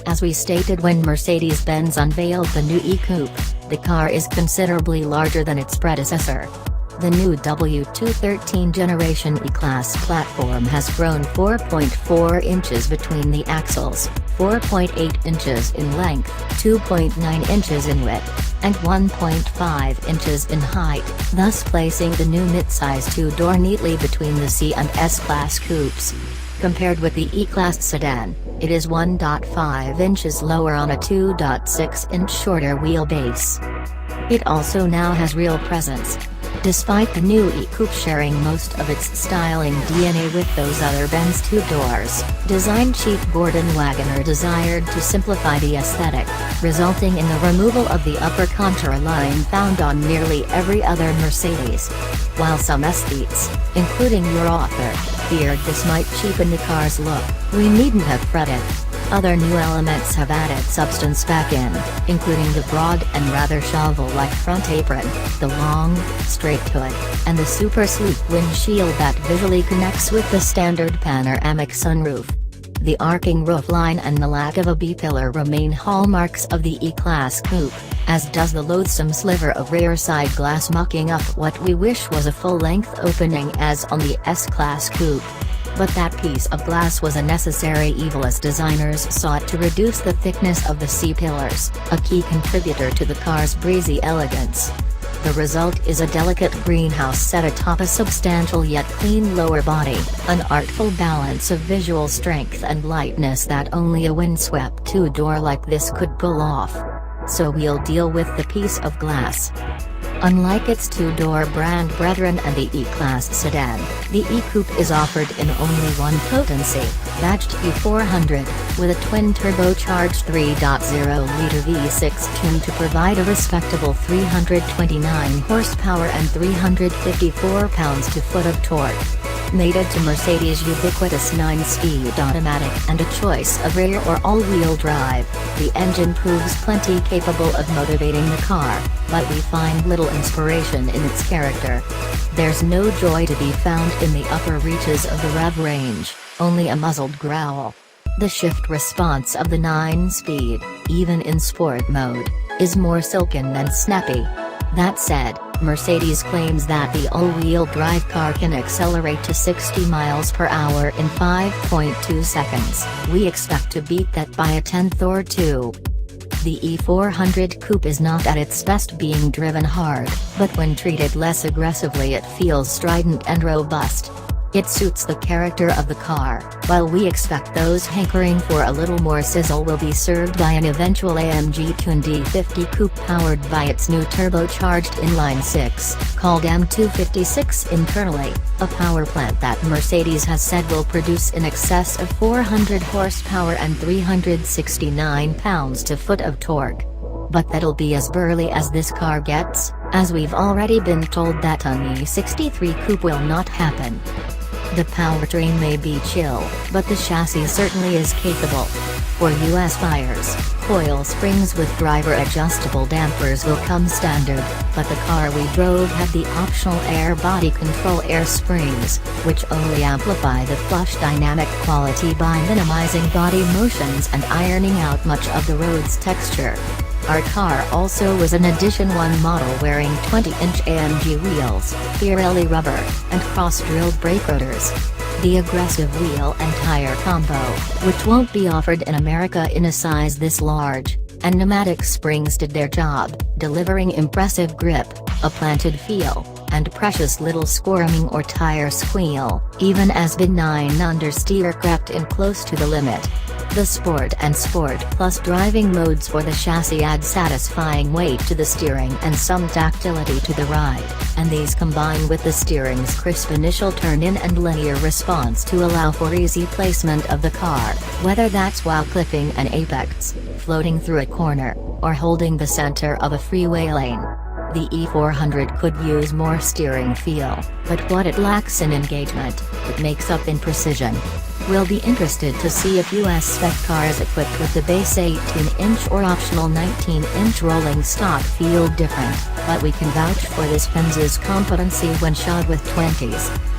As we stated when Mercedes-Benz unveiled the new E-Coupe, the car is considerably larger than its predecessor. The new W213 Generation E-Class platform has grown 4.4 inches between the axles, 4.8 inches in length, 2.9 inches in width, and 1.5 inches in height, thus placing the new midsize two-door neatly between the C and S-Class coupes. Compared with the E-Class sedan, it is 1.5 inches lower on a 2.6-inch shorter wheelbase. It also now has real presence. Despite the new E-Coupe sharing most of its styling DNA with those other Benz two-doors, design chief Gordon Wagoner desired to simplify the aesthetic, resulting in the removal of the upper contour line found on nearly every other Mercedes. While some aesthetes, including your author, feared this might cheapen the car's look, we needn't have fretted. Other new elements have added substance back in, including the broad and rather shovel-like front apron, the long, straight hood, and the super sleek windshield that visually connects with the standard panoramic sunroof. The arcing roofline and the lack of a B-pillar remain hallmarks of the E-Class coupe, as does the loathsome sliver of rear side glass mucking up what we wish was a full-length opening as on the S-Class coupe. But that piece of glass was a necessary evil as designers sought to reduce the thickness of the C-pillars, a key contributor to the car's breezy elegance. The result is a delicate greenhouse set atop a substantial yet clean lower body, an artful balance of visual strength and lightness that only a windswept two-door like this could pull off. So we'll deal with the piece of glass. Unlike its two-door brand brethren and the E-Class sedan, the E-Coupe is offered in only one potency, badged E400, with a twin-turbocharged 3.0-liter V6 tuned to provide a respectable 329 horsepower and 354 pounds-to-foot of torque. Mated to Mercedes' ubiquitous 9-speed automatic and a choice of rear or all-wheel drive, the engine proves plenty capable of motivating the car, but we find little inspiration in its character. There's no joy to be found in the upper reaches of the rev range, only a muzzled growl. The shift response of the 9-speed, even in sport mode, is more silken than snappy. That said, Mercedes claims that the all-wheel drive car can accelerate to 60 miles per hour in 5.2 seconds. We expect to beat that by a tenth or two. The E400 coupe is not at its best being driven hard, but when treated less aggressively it feels strident and robust. It suits the character of the car, while we expect those hankering for a little more sizzle will be served by an eventual AMG-tuned E50 coupe powered by its new turbocharged inline-6, called M256 internally, a power plant that Mercedes has said will produce in excess of 400 horsepower and 369 pounds-to-foot of torque. But that'll be as burly as this car gets, as we've already been told that an E63 coupe will not happen. The powertrain may be chill, but the chassis certainly is capable. For US buyers, coil springs with driver-adjustable dampers will come standard, but the car we drove had the optional air body control air springs, which only amplify the plush dynamic quality by minimizing body motions and ironing out much of the road's texture. Our car also was an Edition 1 model wearing 20-inch AMG wheels, Pirelli rubber, and cross-drilled brake rotors. The aggressive wheel and tire combo, which won't be offered in America in a size this large, and pneumatic springs did their job, delivering impressive grip, a planted feel, and precious little squirming or tire squeal, even as benign understeer crept in close to the limit. The Sport and Sport Plus driving modes for the chassis add satisfying weight to the steering and some tactility to the ride, and these combine with the steering's crisp initial turn-in and linear response to allow for easy placement of the car, whether that's while clipping an apex, floating through a corner, or holding the center of a freeway lane. The E400 could use more steering feel, but what it lacks in engagement, it makes up in precision. We'll be interested to see if US spec cars equipped with the base 18-inch or optional 19-inch rolling stock feel different, but we can vouch for this Benz's competency when shod with 20s.